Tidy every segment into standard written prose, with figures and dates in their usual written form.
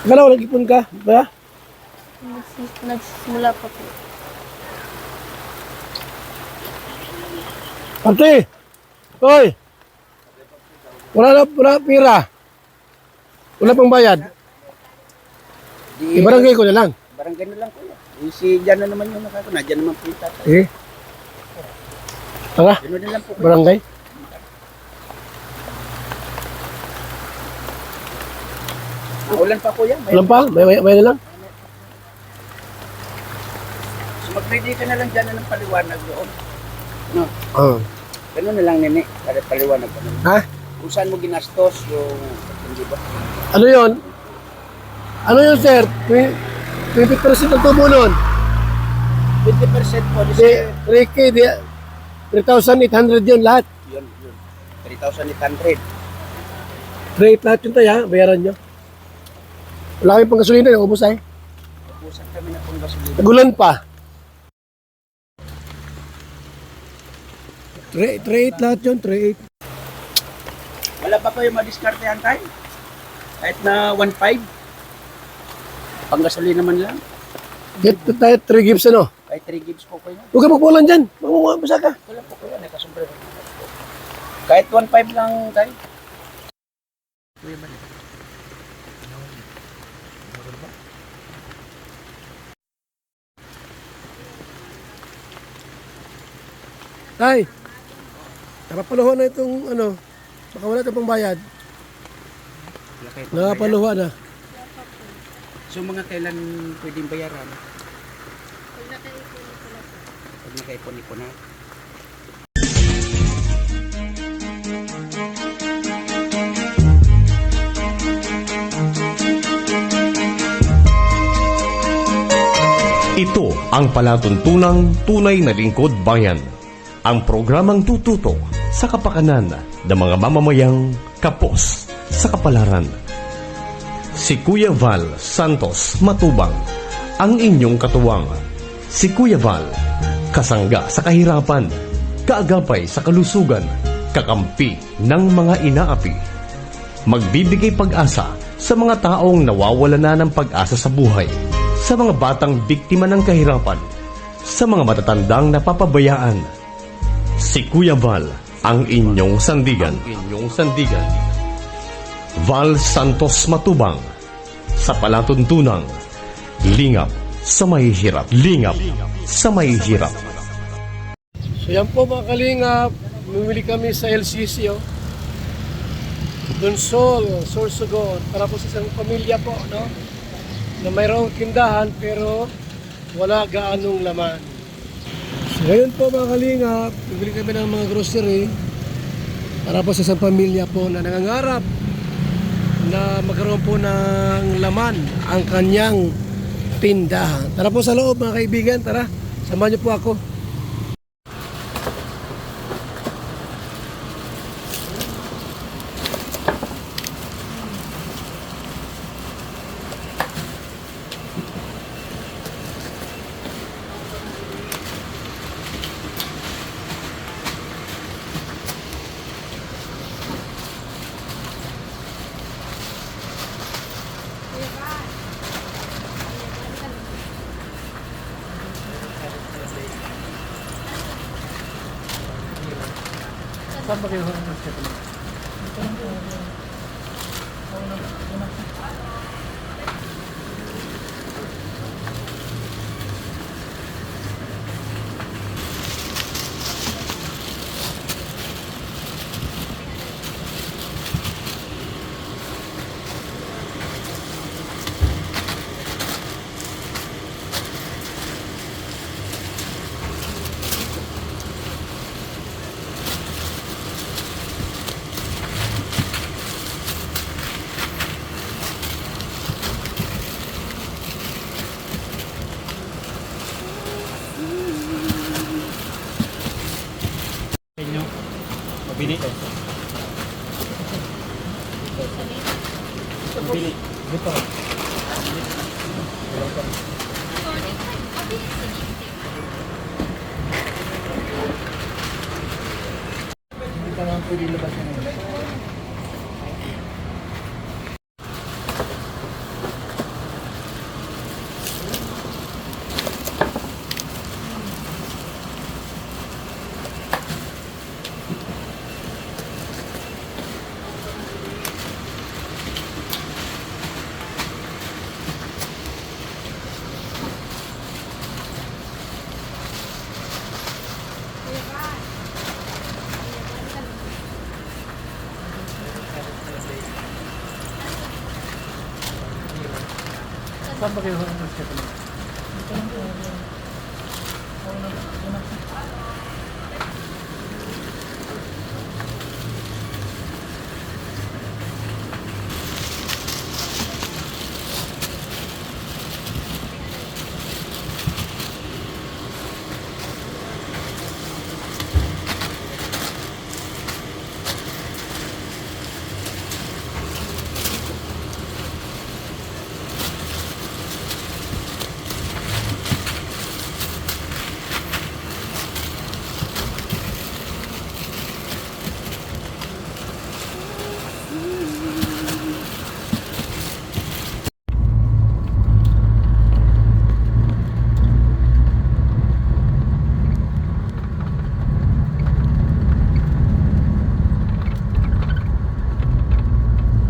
Akala ko nag-ipon ka, ba? Nagsimula pa po. Ate! Hoy! Wala pira. Wala pang bayad. Ibarangay ko na lang. Barangay na lang kuya. Si Jan na naman yung nakakuna. Jan naman po yung tatay. Eh? Tara, Gano'n na lang po kuya. barangay. Ulan pa kuya. Walang pa, may na lang. So mag-ready ka na lang dyan ng paliwanag doon. No? Oh. Gano'n na lang nini. Para paliwanag ka naman. Ha? Kung saan mo ginastos yung... Hindi ba? Ano yun? Ano yun, sir? 20% ang tubo nun. 20% po. Di, 3K, di, 3,800 yun lahat. Yun. 3,800. Rate lahat yun tayo, ha? Bayaran nyo. Wala kayong pang gasolina, yung ubos ay. Ubusan kami na pong gasolina. Nagulan pa. 3,800 lahat yun, 3,800. Wala pa kayo madiskartehan tayo? Kahit na 1.5? Panggasolina naman lang. Get tayo 3 gives ano. Kahit 3 gigs po kayo. Huwag ka magpulan dyan. Basa ka. Wala po kayo. Nakasumbre. Kahit 1.5 lang tayo. Tay, nakapaluhan na itong ano. Baka wala ito pang bayad. Wala kayo pang bayad. Nakapaluhan na. So mga kailan pwedeng bayaran? Pag nakaipon-ipon na. Ito ang palatuntunang tunay na lingkod bayan. Ang programang tututo sa kapakanan ng mga mamamayang kapos sa kapalaran. Si Kuya Val Santos Matubang, ang inyong katuwang. Si Kuya Val, kasangga sa kahirapan, kaagapay sa kalusugan, kakampi ng mga inaapi. Magbibigay pag-asa sa mga taong nawawala na ng pag-asa sa buhay, sa mga batang biktima ng kahirapan, sa mga matatandang napapabayaan. Si Kuya Val, ang inyong sandigan. Val Santos Matubang, sa palatuntunang lingap sa mahihirap. So yan po mga kalingap. Bumili kami sa LCC. Oh. Dunsol, Sorsogon. Para po sa isang pamilya po. No? Na mayroong tindahan pero wala gaanong laman. So ngayon po mga kalingap. Bumili kami ng mga grocery. Para po sa isang pamilya po na nangangarap na magkaroon po ng laman ang kanyang tindahan. Tara po sa loob mga kaibigan, tara. Samahan niyo po ako. Saan ba kayo nagsisimula? Mabili eh. Mabili. Dito. Hindi pa naman pwede labas na ngayon. Saan ba kayo nagkita?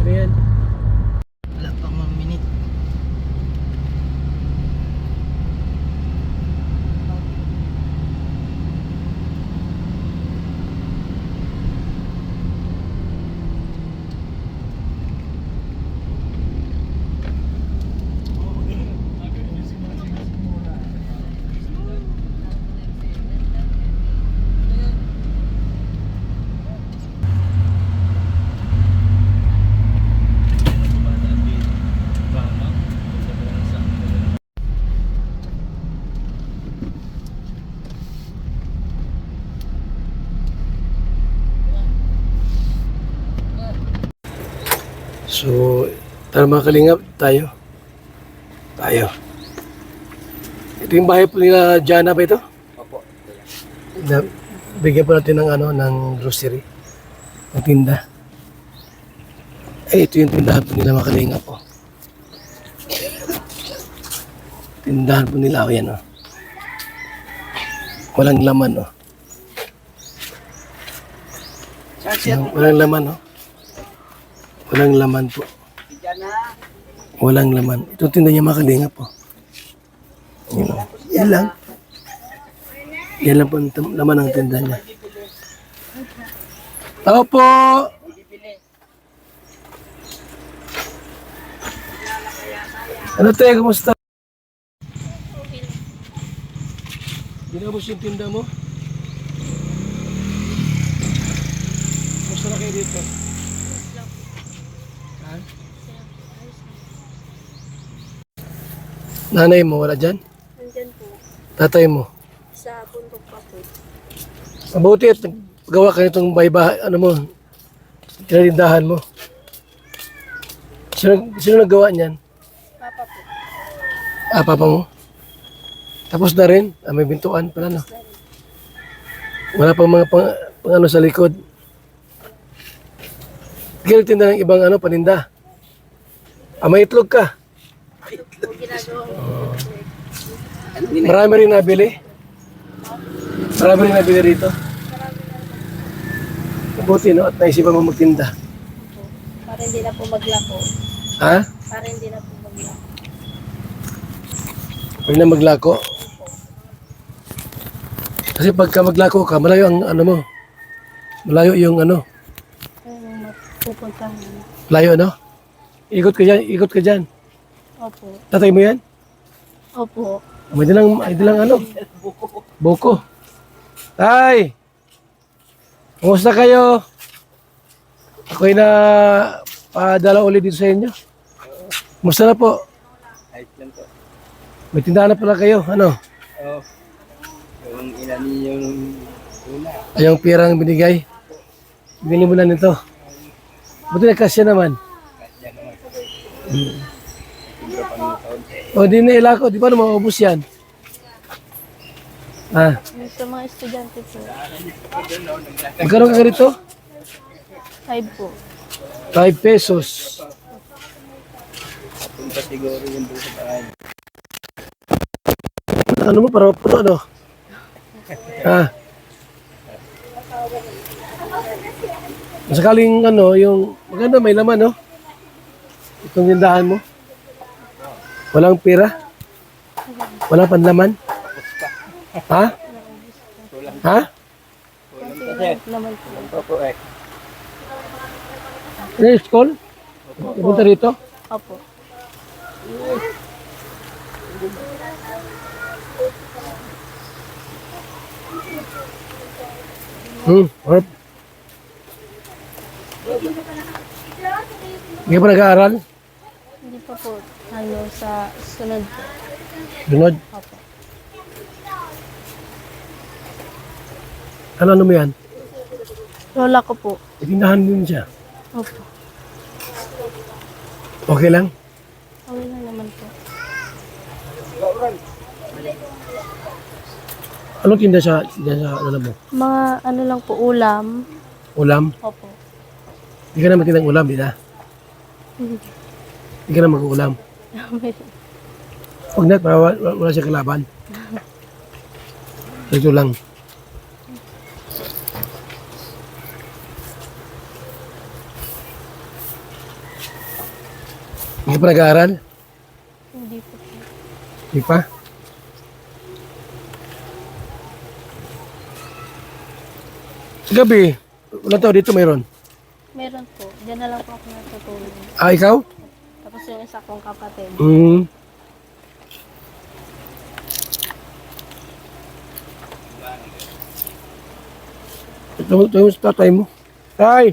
Ano yan? Wala pang 1 minute. So, tara mga kalingap, tayo. Ito yung bahay po nila Jana ba ito? Opo. Na, bigyan po natin ng ng grocery. Ng tinda. Ito yung tindahan po nila mga kalingap po. Tindahan po nila, yan Walang laman Saan siya? Walang laman Walang laman po. Diyan na. Walang laman. Ito tinda niya mga kalingap po. Yan lang. Yan lang po ang laman ng tinda niya. Tao po! Ano tayo, kumusta? Ginabos yung tinda mo? Kumusta na kayo dito? Ha? Nanay mo, wala dyan? Nandyan po, Tatay mo? sa bundok pa po. Mabuti at gawa ka nitong tinatindahan mo. Sino naggawa niyan? Papa po. Papa mo? Tapos na rin? May bintuan pala, no? Wala pang mga pang sa likod. Hindi ka nagtinda ng ibang paninda. May itlog ka. Kung ginagawa ko Marami rin nabili. Marami rin nabili rito. Mabuti, no? At naisipan mo magtinda. po, para hindi na po maglako. Ha? Para hindi na po maglako. Pwede na maglako. Kasi pagka maglako ka, malayo ang mo. Malayo yung Kung pupuntahan. Malayo, Ikot ka dyan. Opo. Tatay mo yan? Opo. May dalang buko. Tay! Kumusta kayo? Ako'y na padala ulit dito sa inyo. Kumusta na po? Ayos lang po. May tindahan na pala kayo. Ano? Oh. Yung ilan yung una. Ay, yung pirang binigay. Bili mo na nito. Buti nagkasya naman. Yan naman. O, di na ilako. Di ba na maubos yan? Yung sa mga estudyante po, Magkano ka rito? 5 po. 5 pesos. Punta siguro yung doon sa bahay. Ano mo? Para ano? Sakaling yung maganda may laman, Itong tindahan mo. Walang pera? Walang panlaman? Ha? Ha? Naman po. Opo eh. Ano yung school? Pupunta rito? Opo. gulay. Harap. Hindi ka pa nag-aaral? Hindi pa po. Ano, sa sunod po. Sunod. Opo. Ano mo yan? Lola ko po. Itindahan din siya. Opo. Okay lang? Okay na naman po. Anong tinda sa ano mo? Mga ano lang po, ulam. Ulam? Opo. Hindi ka na magtindang ulam, di na? Hindi ka na mag-ulam. Huwag na, para wala siya kalaban. Ito lang. Hindi ka pa nag-aaral? Hindi po. Hindi pa? Sa gabi, wala tao dito mayroon. Meron po. Diyan na lang po ako natutulog. Ah, ikaw? Tapos yung isa kong kapatid. Ito yung tatay mo. Tay!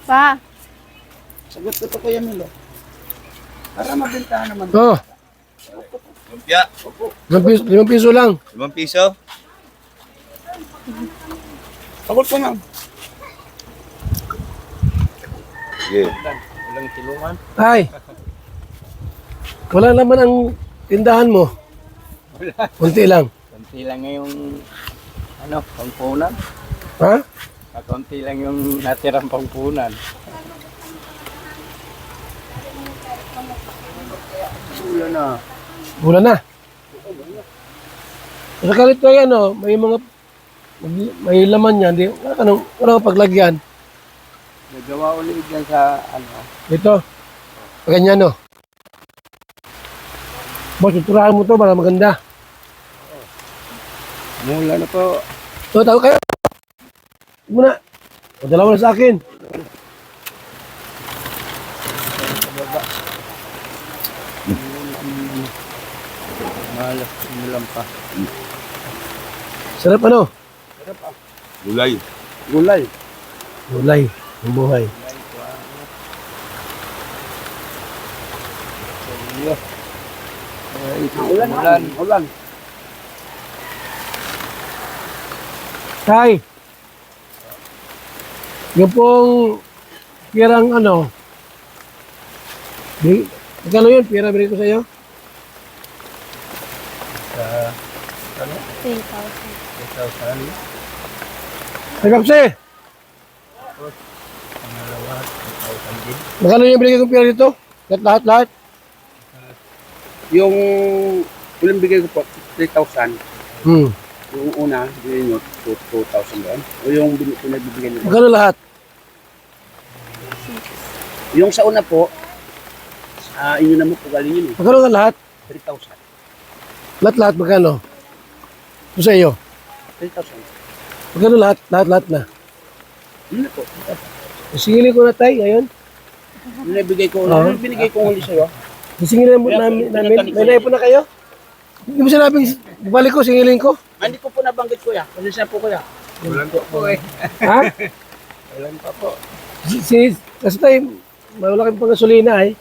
Pa! Sagot ko to Kuya Milo. Para mabentahan naman. Oh, Lumpia, 5 piso lang. 5 piso. Sagot ko na. Sige. Tay! Wala naman ang tindahan mo. Kunti lang. Konti lang yung pangpunan. Ha? Konti lang yung natirang pangpunan. Ulo na. Bulan na. Sa kalit tayo, ano, may laman yan. Di, wala kang paglagyan. Nagawa ulit yan sa Ito. Ganyan, no. Boss, tuturahan mo to para maganda. mula na po. So, tawag kayo. Muna. O, dalawa na sa akin. Malas nilang pa. Sarap ano? Gulay. Gulay. Gulay. Ang buhay. Ulan. Ulan. Tay. Yung pong pirang ano. Magkano yun? Pira binigay ko sa iyo? 3,000. Ay, Kapsi! Magkano yung binigay kong pira dito? Lahat? Yung ulang bigay ko po, 3,000. Hmm. Yung una, bilhin nyo, 2,000 doon. O yung pinagbibigay nyo. Magkano lahat? Yung sa una po, inyo na mo po galing yun eh. Magkano nga lahat? 3,000. Lahat, magkano? Ito sa iyo. 3,000. Magkano lahat? Lahat na. Yun na po. Singilin ko na tay, ngayon. Yung nabigay ko, Oo. yung binigay ko huli sa'yo. Singilin namin. May naipon na kayo? Hindi mo sinabing, balik ko, singilin ko. Hindi ko po nabanggit kuya. Kasi siya po kuya. Ulan po eh. Ha? Ulan pa po. Kasi tayo, wala kang pangasolina eh.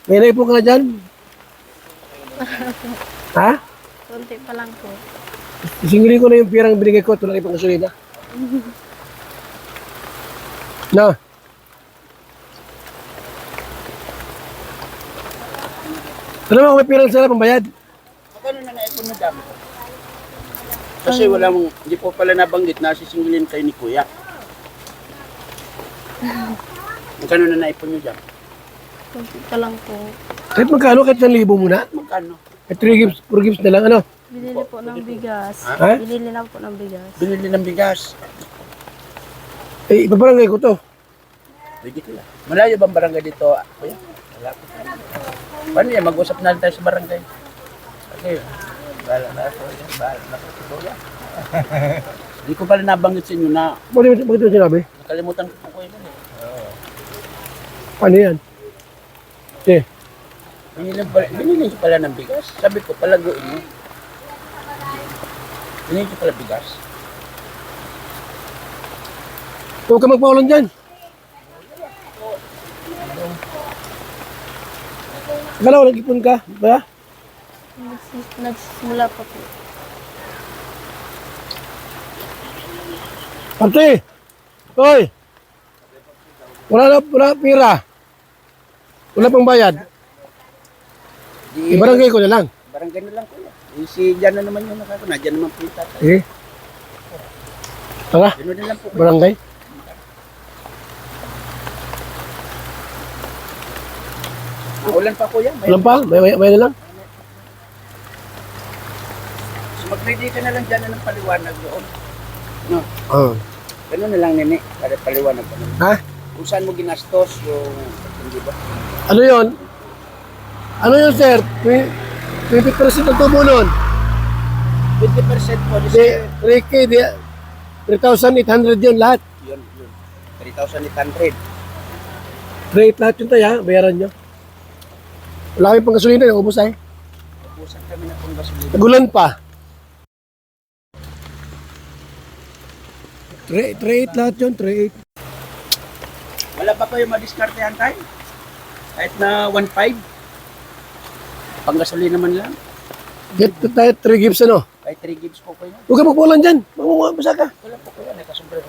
May naipon ka na dyan? Ha? Kunti pa lang po. Singilin ko na yung pirang binigay ko, ito lang yung pangasolina. No. Alam mo, may pirang sila pambayad. Magkano na naipon mo dami? Kasi wala mong, hindi po pala nabanggit na sisingilin kayo ni kuya. Magkano na naipon nyo dyan? Kunti pa lang po. Kahit magkano, kahit 1,000 muna. Magkano? At 3 gifts, 4 gifts na lang, ano? Binili po ng bigas. Ha? Binili na po ng bigas. Binili ng bigas. Eh, ipabarangay ko to. Pwede ko lang. Malayo bang barangay dito? Kuya? Wala po. Paano yan? Mag-usap na lang tayo sa barangay. Okay. Bahala na ako. Bahala na ako. Kuya. Hindi ko pala nabanggit sa inyo na Bakit mo sinabi? nakalimutan ko po kuya. Ano yan? Eh, Binili ko pala ng bigas. Sabi ko, palaguin mo. Binili ko pala bigas. huwag ka magpaulan dyan. Akala ko nag-ipon ka, ba? Nagsimula pa po. Parte! Hoy! Wala pira. Wala pang bayad. Ibarangay ko na lang. Barangay na lang kuya. Si Jan na naman yung nakakuna. Jan naman po yung tatay. Eh. Tara, Gano'n na lang po kuya. barangay. Ulan pa kuya. Walang pa, may na lang. So mag-ready ka na lang dyan ng paliwanag doon. No? Oh. Gano'n na lang nini. Para paliwanag ka naman. Ha? Kung saan mo ginastos yung... Hindi ba? Ano yon? Ano yun, sir? 20% ang tubo nun. 20% po. Di, 3K, di, 3,800 yun lahat. Yun. 3,800. Rate lahat yun tayo, ha? Bayaran nyo. Wala kami pang gasolina, ubos ay. Ubusan kami na pong gasolina. Nagulan pa. 3,800 lahat yun, 3,800. Wala pa kayo madiskartehan tayo? Kahit na 1.5? Panggasolina naman lang. Get tayo 3 gigs ano. Kahit 3 gigs po kayo. Huwag ka magpulan dyan. Basa ka. Wala po kayo. Nakasumbre.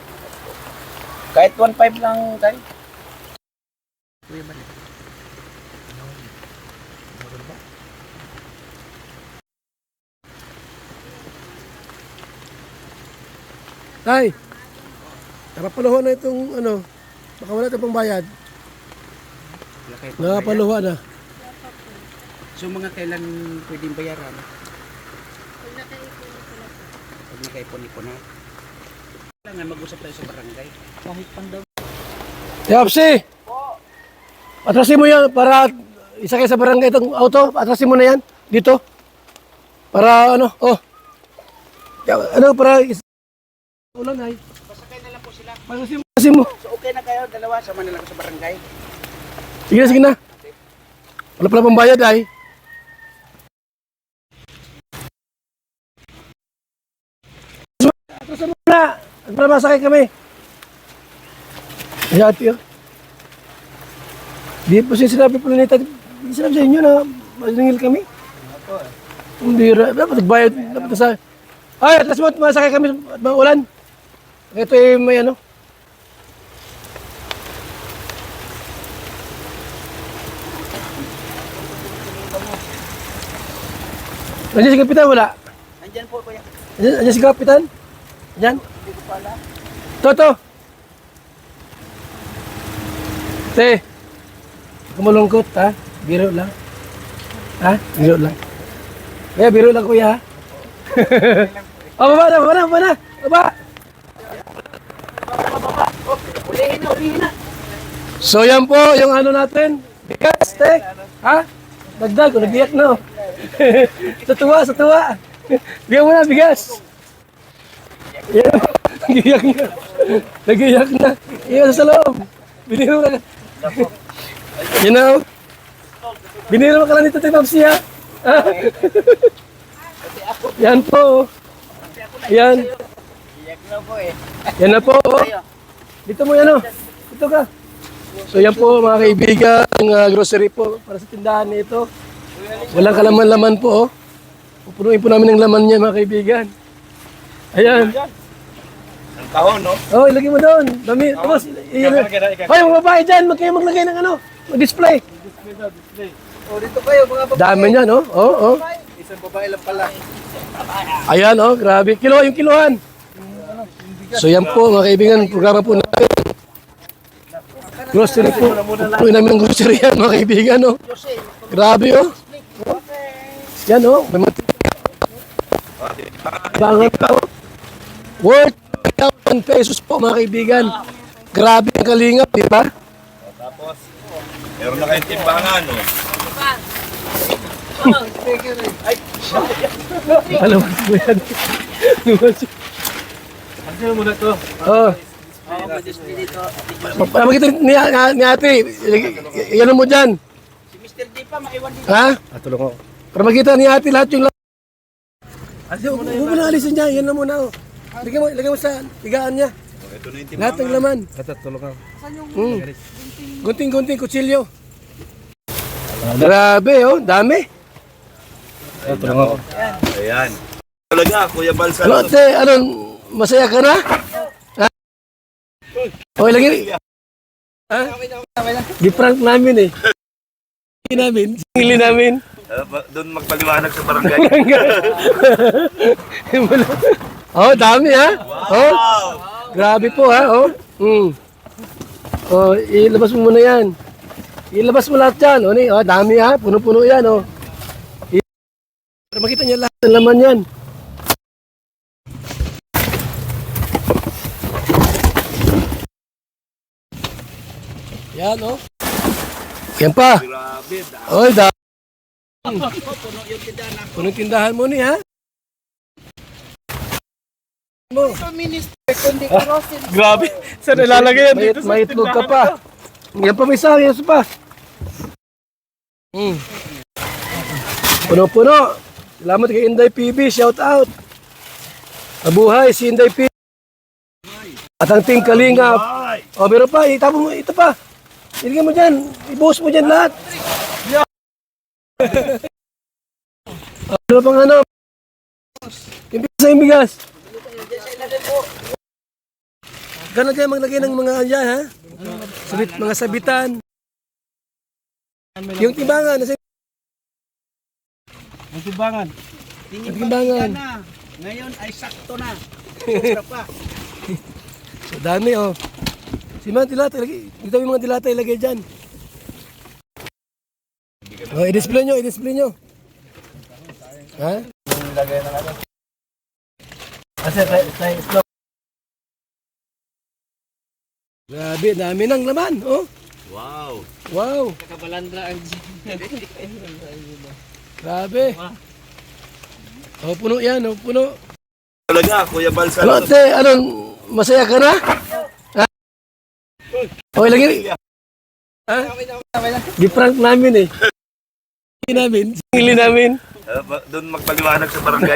Kahit 1.5 lang tayo. Tay, nakapaluha na itong ano. Baka wala ito pang bayad. Wala kayo pang bayad. Nakapaluha na. So mga kailan pwedeng bayaran? Pag nakaipon-ipon na. Kailangan mag-usap tayo sa barangay. Kahit pang daw. Yapsi! Atrasin mo yan para isakay sa barangay itong auto. Atrasin mo na yan dito. Para ano, oh. Ano, para ulan ay. Pasakay na lang po sila. Atrasin mo. So okay na kayo, dalawa. Sama na lang sa barangay. Sige na, sige na. Wala pala pang bayad ay. Atrasin mo na. Para masakay kami. Ay, ate, oh. Di po siya sinabi po nita. Di sinabi sa inyo na masiningil kami. Hindi ra. Dapat nagbayad. Dapat sa... Ay, atras mo. Masakay kami at maulan. Ito ay may ano. Nandiyan si Kapitan, wala? Nandyan po kuya. Nandiyan si Kapitan? Nandiyan? Hindi ko pala. Toto! Te! Kumalungkot, ha? Biro lang. Ha? Biro lang. Kaya biro lang, kuya, ha? Oh, baba na, baba na, baba na! Baba! Ulihin na. So, yan po yung ano natin. Bigas, te! Ha? Dagdag, nag-iyak na, oh. Sa tuwa. Bigyan mo na, bigas! Yan, nag-iyak na. Nag-iyak na. Iyan sa loob. Biniro ka. You know? Biniro ka lang nito, Tito Papsi, ha? Yan po. Yan. Iyak na po eh. Yan na po. Dito mo yan, oh. Dito ka. So yan po, mga kaibigan, ang grocery po para sa tindahan nito. Walang kalaman-laman po, oh. Pupunuin po namin ng laman niya, mga kaibigan. Ayan. Ang kahon, no? Oh, ilagay mo doon. Dami. Tapos, hoy, mga babae dyan, kayo maglagay ng ano, mag-display. O, dito kayo, mga babae. Dami niyan, oh. Oh, oh. Isang babae lang pala. Ayan, oh, grabe. Yung kilohan. So yan po, mga kaibigan, programa po natin. Grocery po. Pupunuin namin ng grocery yan, mga kaibigan, oh. Grabe, oh. Yan, oh. May bangan pa, oh. Worth 1,000 pesos po, mga kaibigan. Grabe ang kalingap, di ba? Tapos, meron na kayong timbangan, no? Alam mo yan. Oh. Para makita ni ate, yan mo dyan. Si Mr. D pa, maiwan dito. Ha? Tulong ko. Para makita ni ate lahat yung huwag mo na alisin niya, yan na muna. Oh. Lagay mo sa tigaan niya. Ito na yung Lahat ng laman. Tulong ka. Gunting-gunting, kutsilyo. Grabe, oh, dami. Tulong ako. Ayan. Talaga, Kuya Balsa. Ano, ate, masaya ka na? Ha? Okay, lagi. Ha? Di-prank namin eh. Singili namin. Doon magpaliwanag sa barangay. Oh, dami ha? Oh, grabe po ha, oh. Oh, ilabas mo muna yan. Ilabas mo lahat yan. Oh, dami ha, puno-puno yan, oh. Para makita niya lahat ng laman yan. Yan, oh. Yan pa. Grabe. Oh, puno tindahan mo ni ha? Mo. Grabe. Saan nilalagay yan dito? May itlog ka pa. Yan pa may isa, yan pa. Puno-puno. Salamat kay Inday PB, shout out. Mabuhay si Inday PB. At ang Team Kalingap. O, meron pa, itapon mo, ito pa. Ilagay mo dyan, ibuhos mo dyan lahat. Ano pang ano? Yung bigas. Gano'n kayo maglagay ng mga andyan, ha? Mga sabitan. Yung timbangan. Ang timbangan. Timbangan. Ngayon ay sakto na. Sobra pa. So, dami, oh. Si mga dilata, dito yung mga dilata ilagay dyan. Oh, i-display nyo. Ha? Lagay na natin. Kasi, slow. Grabe, dami ng laman, oh. Wow. Kakabalandra ang Grabe. Oh, puno yan, oh, puno. Talaga, Kuya Balsa. Ano, ate, masaya ka na? Ha? Okay, lagi. Ha? Di-prank namin eh. Singili namin. Doon magpaliwanag sa barangay.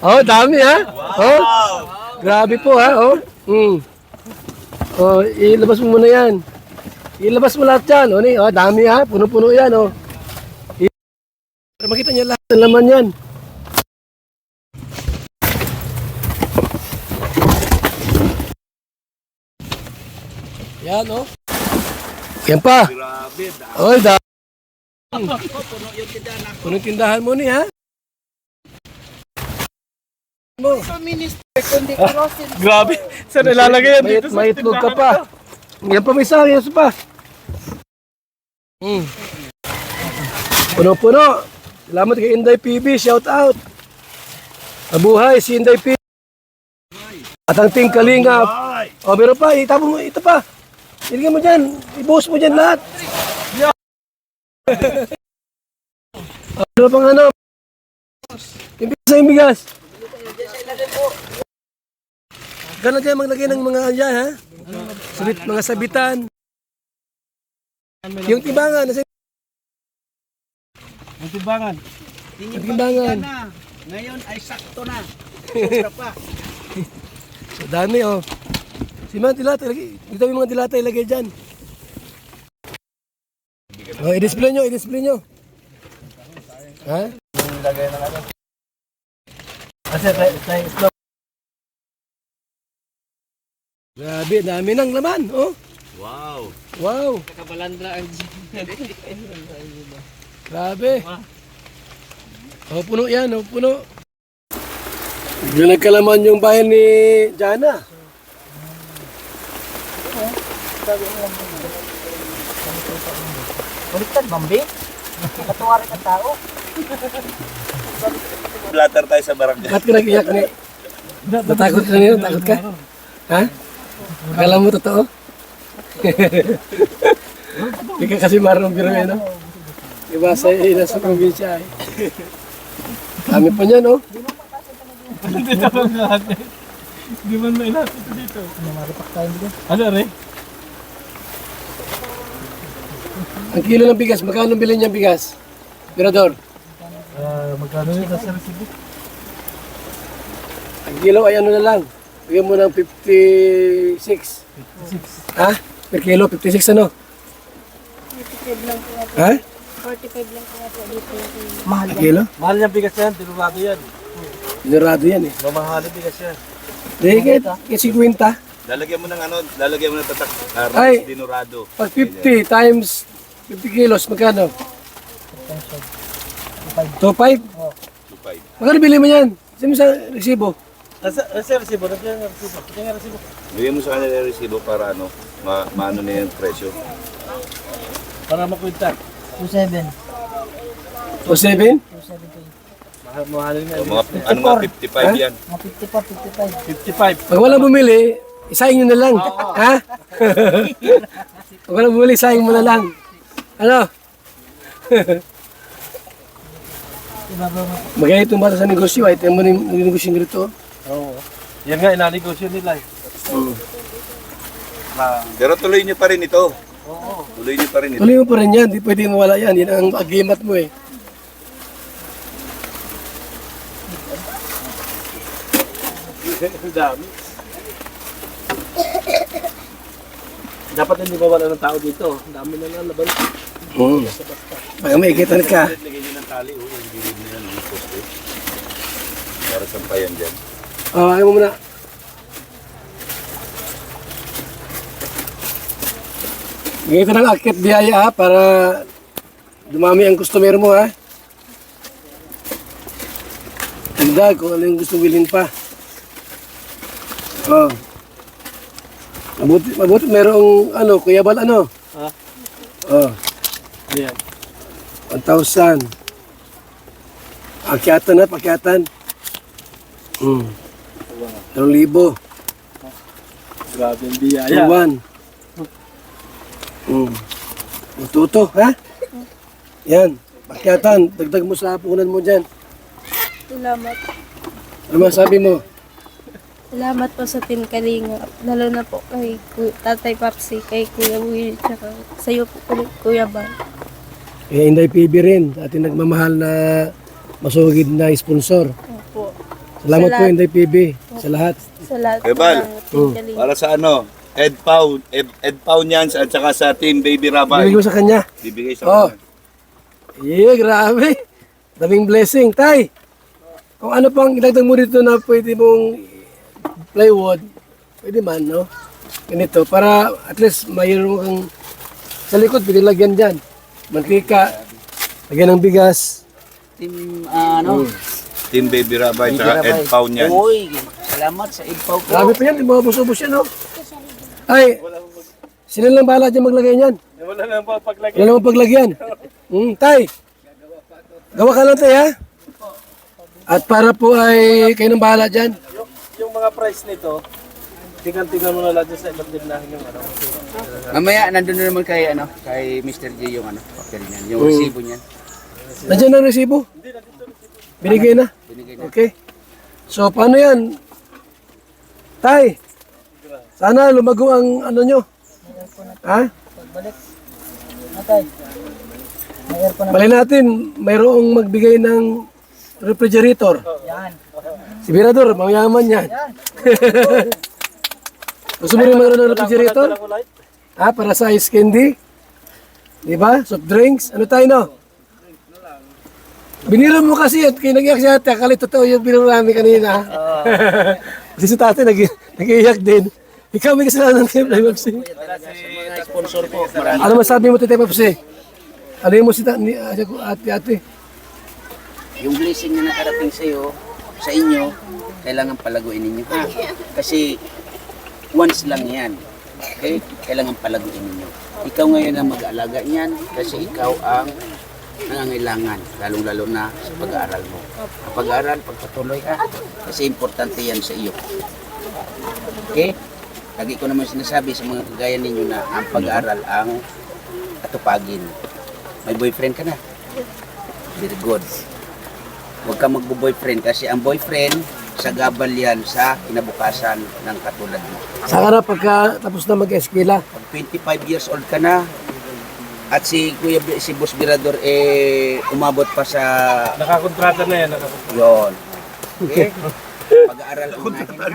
Oh, dami ha? Oh, grabe po ha, oh. Oh, ilabas mo muna yan. Ilabas mo lahat yan, oh, dami ha, puno-puno yan, oh. Para makita niya lahat ng laman yan. Yan, oh. Yan pa. Grabe. Oh, puno tindahan mo ni ha? Mo. Grabe. Saan nilalagay yan dito? May itlog ka pa. Yan pa may isa, yan pa. Puno-puno. Salamat kay Inday PB, shout out. Mabuhay si Inday PB. At ang Team Kalingap. O, meron pa, itapon mo, ito pa. Ilagay mo dyan, ibuhos mo dyan lahat. Ano pang ano? Yung bigas. Gano'n kayo maglagay ng mga andyan, ha? Mga sabitan. Yung timbangan. Ang timbangan. Timbangan. Ngayon ay sakto na. Sobra pa. So, dami, oh. Si mga dilata, dito yung mga dilata ilagay dyan. Oh, i-display nyo. Ha? Lagay na natin. Kasi, slow. Grabe, dami ng laman, oh. Wow. Kakabalandra ang Grabe. Oh, puno yan, oh, puno. Yung nagkalaman yung bayan ni Jana. Baliktad, Bambi. Katuwa rin ang tao. Blatter tayo sa barangay. Ba't ka nag-iyak ni? Natakot ka nila? Takot ka? Ha? Akala mo totoo? Hindi ka kasi marunong biruin, no? Iba sa nasa probinsya, eh. Kami pa niyan, oh. Hindi man may lahat ito dito. Ano rin? Ang kilo ng bigas, magkano bilhin niyang bigas? Mirador. Magkano yun nasa resibo? Ang kilo ay ano na lang. Bigyan mo ng 56. 56. Ha? Per kilo, 56 ano? 45 lang po nga po. Ha? 45 lang po nga po dito. Per kilo? Mahal niyang bigas yan, tinurado yan. Dinarado yan eh. Mamahal ang bigas yan. Dahil kaya 50. Lalagyan mo ng ano, lalagyan mo ng tatak. Ay. Dinurado. Pag 50 times 50 kilos, magkano? 2.5? 2.5. Magkano bili mo yan? Sabi mo sa resibo? Nasa resibo, nasa resibo. Ito yung resibo. Bigyan mo sa kanila yung resibo para ano, maano na yung presyo. Para makwinta. 27. 2.7? Mahalin nga. So, mga, ano mga 55 yan. 55. Pag walang bumili, isahin nyo na lang. Ha? Pag walang bumili, isahin mo na lang. Ano? Magaya itong bata sa negosyo. Ito mo yung negosyo nito. Oo. Yan nga, inanegosyo nila eh. Pero tuloy niyo pa rin ito. Oo. Tuloy niyo pa rin ito. Tuloy mo pa rin yan. Di pwede mawala yan. Yan ang agimat mo eh. Ang dami. Dapat hindi mawala ng tao dito. Ang dami na laban. Pag may ikitan ka. Lagyan niyo ng tali, yung gilid niyo ng poste. Para sampayan dyan. Ayaw mo muna. Ganito ng akit biyaya ha, para dumami ang customer mo ha. Tanda kung ano yung gusto bilhin pa. Oh. Mabuti merong ano, Kuya Bal ano? Ha? Oh, Ayan. 1,000. Akyatan na, pakyatan. 2,000. Grabe ang biyaya. Tuwan. Matuto, ha? Yan. Pakyatan. Dagdag mo sa punan mo dyan. Salamat. Ano masabi mo? Salamat po sa Team Kalinga. Lalo na po kay Tatay Papsi, kay Kuya Will, tsaka sa iyo po Kuya Bal. Eh, Inday PB rin. Ating nagmamahal na masugid na sponsor. Opo. Salamat Sa po, lahat. Inday PB. Sa lahat. Sa lahat Kuya Bal. ng Team Kalinga. Para sa ano, Ed Pau niyan at saka sa Team Baby Rabay. Bibigay ko sa kanya. Bibigay sa Oh. kanya. Yeah, grabe. Daming blessing. Tay, kung ano pang idagdag mo dito na pwede mong plywood, pwede man, no? Ganito, para at least mayroon kang sa likod, pwede lagyan dyan. Mantika, lagyan ng bigas. Team Baby Rabay at Ed Pau niyan. Uy, salamat sa info ko. Grabe pa yan, di mga bus-ubos yan, no? Ay, sila lang bahala dyan maglagay niyan. Wala lang pa paglagay. Wala namang paglagyan. Tay, gawa ka lang, tay, ha? At para po ay kayo nang bahala dyan. Yung mga price nito, tingnan mo na lang dyan sa ibang dinahin yung ano. Mamaya, nandun na naman kay, kay Mr. J yung papel niyan, yung resibo niyan. Nandiyan ang resibo? Binigay na? Binigay na. Okay. So, paano yan? Tay, sana lumago ang ano nyo. Ha? Bali natin, mayroong magbigay ng refrigerator. Si Mirador, mayaman yan. Gusto mo rin mayroon ng refrigerator? Ha? Para sa ice candy? Diba? Soft drinks? Ano tayo, no? Biniro mo kasi at nag-iyak si ate. Akala totoo yung biniro namin kanina. Kasi si tate nag-iyak din. Ikaw may kasalanan kayo, Tay Papsi. Mga sponsor po, marami. Ano masabi mo, Tay Papsi? Ano yung mo si ate? Yung blessing na nakarating sa inyo, kailangan palaguin ninyo. Kasi once lang yan. Okay? Kailangan palaguin ninyo. Ikaw ngayon ang mag-aalaga niyan kasi ikaw ang nangangailangan, lalong-lalo na sa pag-aaral mo. Ang pag-aaral, pagpatuloy ka, kasi importante yan sa iyo. Okay? Lagi ko naman sinasabi sa mga kagaya ninyo na ang pag-aaral ang atupagin. May boyfriend ka na? Very good. Huwag ka magbo-boyfriend kasi ang boyfriend sagabal yan sa kinabukasan ng katulad mo. Saka na pagka tapos na mag-eskwela. Pag 25 years old ka na, at si Boss Birador umabot pa sa Nakakontrata na yan. Nakakontrata. yon. Okay? Pag-aaral unahin ka.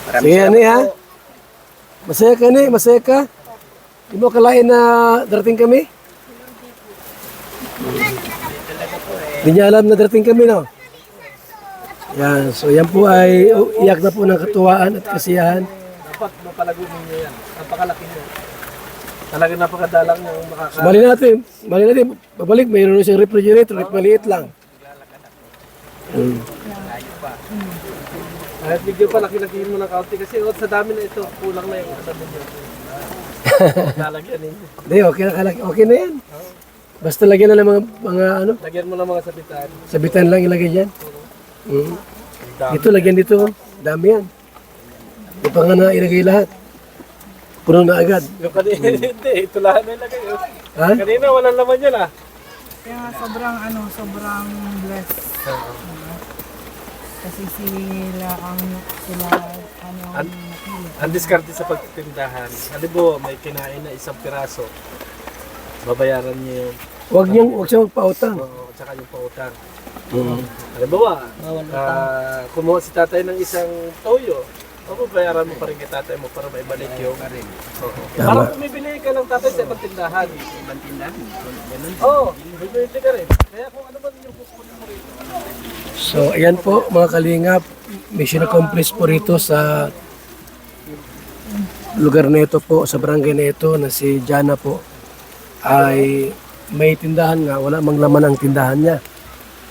Maraming Sige, salamat ha? po. Masaya ka ni, masaya ka. Hindi mo akalain na darating kami? Hindi niya alam na darating kami, no? Yan, so yan po ay iyak na po ng katuwaan at kasiyahan. Dapat mapalago ninyo yan. Napakalaki nyo. Talaga napakadalang yung So, mali natin, babalik, mayroon siyang refrigerator, maliit lang. Kahit bigyan pa, laki-lakihin mo ng kaunti kasi sa dami na ito, kulang na yung ano ninyo. Lalagyan ninyo. Hindi, okay na yan. Basta lagyan na lang mga ano, Lagyan mo ng mga sabitan. sabitan lang ilagay dyan. Ito, lagyan dito, dami yan. Di pa nga na ilagay lahat. Puno na agad. Yung kanina, hindi. Ito lahat na ilagay. Ha? Kanina, walang laman yan ah. Kaya sobrang blessed. Kasi sila Ang diskarte sa pagtitindahan. Halimbawa, may kinain na isang piraso. Babayaran niyo yung Huwag siya magpautang. tsaka yung pautang. Halimbawa, kumuha si tatay ng isang toyo. Babayaran mo pa rin kay tatay mo para maibalik yung Parang bumibili ka ng tatay sa ibang tindahan. Oo, bumibili ka rin. Kaya kung ano man yung kukunin mo rin. So, ayan po mga kalingap. Mission accomplished po rito sa lugar na ito po, sa barangay na ito na si Jana po ay may tindahan nga, wala mang laman ang tindahan niya.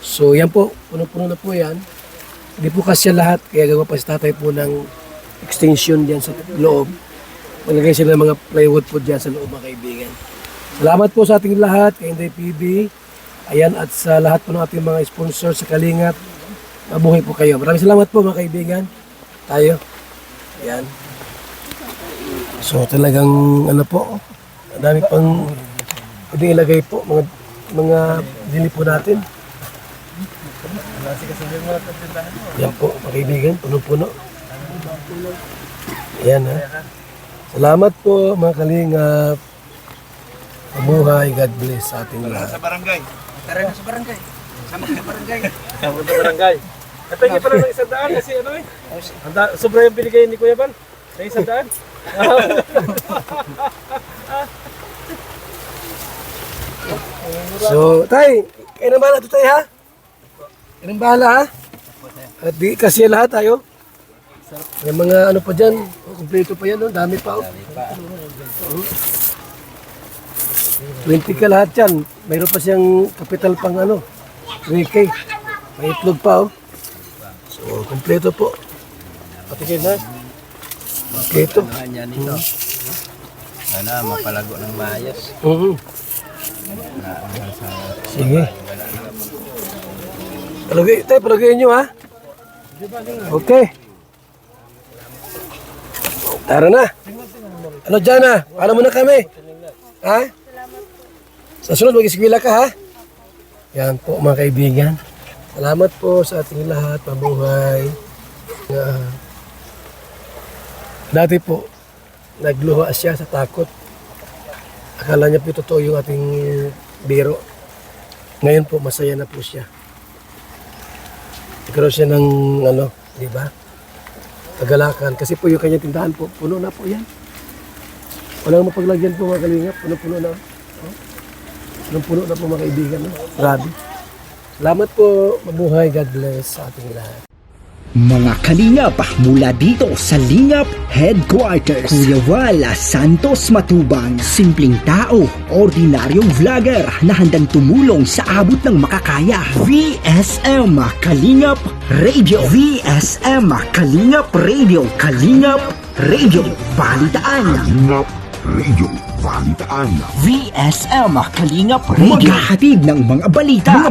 So, yan po, puno-puno na po yan. Hindi po kasi lahat, kaya gawa pa si tatay po ng extension diyan sa loob. Malagay sila ng mga plywood po diyan sa loob, mga kaibigan. Salamat po sa ating lahat, kay Inday PB. Ayan, at sa lahat po ng ating mga sponsor sa Kalingap. Mabuhay po kayo. Maraming salamat po mga kaibigan. Tayo. Ayan. So talagang ano po, ang dami pang pwedeng ilagay po, mga dili po natin. Ayan po mga kaibigan, puno-puno. Ayan ha. Salamat po mga Kalingap. Mabuhay, God bless sa ating lahat. Sa barangay. Tara na sa barangay. Sama ka sa barangay. Sama sa barangay. Ito yung pala ng 100 kasi ano eh. Sobra yung binigay ni Kuya Bal. Sa 100. So, tay, kayo na bahala ito tayo ha? Kayo na bahala ha? At di kasi lahat tayo. Yung mga ano pa dyan, kumpleto pa yan, no? Dami pa. Oh. 20 ka lahat yan. Mayroon pa siyang kapital pang ano, 3K. May itlog pa. Oh. So, kumpleto po. Patikin na. Kumpleto. Sana mapalago ng maayos. Sige. Palagay nyo ha. Okay. Tara na. Ano dyan ha? Paano muna kami? Ha? Sa sunod mag-eskwela ka ha? Yan po mga kaibigan. Salamat po sa ating lahat. Mabuhay. Dati po, nagluha siya sa takot. Akala niya po totoo yung ating biro. Ngayon po, masaya na po siya. Nagkaroon siya ng, ano, di ba? Kagalakan. Kasi po yung kanyang tindahan po, puno na po yan. Walang mapaglagyan po mga kalingap. Puno-puno na. Oh. Puno-puno na po mga kaibigan. No? Grabe. Salamat po. Mabuhay. God bless sa ating lahat. Mga kalingap mula dito sa Lingap Headquarters, Kuya Wala Santos Matubang, simpleng tao, ordinaryong vlogger na handang tumulong sa abot ng makakaya. VSM Kalingap Radio, VSM Kalingap Radio, Kalingap Radio Balitaan, Kalingap Radio Balitaan, VSM Kalingap Radio. Maghahatid ng mga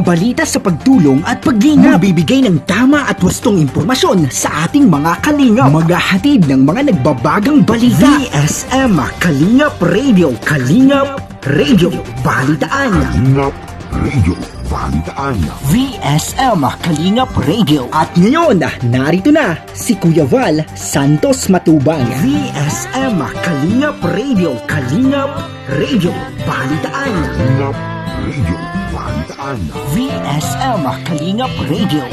balita sa pagtulong at paglingap. Bibigay ng tama at wastong impormasyon sa ating mga kalingap. Maghahatid ng mga nagbabagang balita. VSM Kalingap Radio, Kalingap Radio Balitaan, Kalingap Radio Balitaan. VSM Kalingap Radio. At ngayon, narito na si Kuya Val Santos Matubang. VSM Kalingap Radio. Kalingap Radio. Balitaan. Kalingap Radio. Balitaan. VSM Kalingap Radio.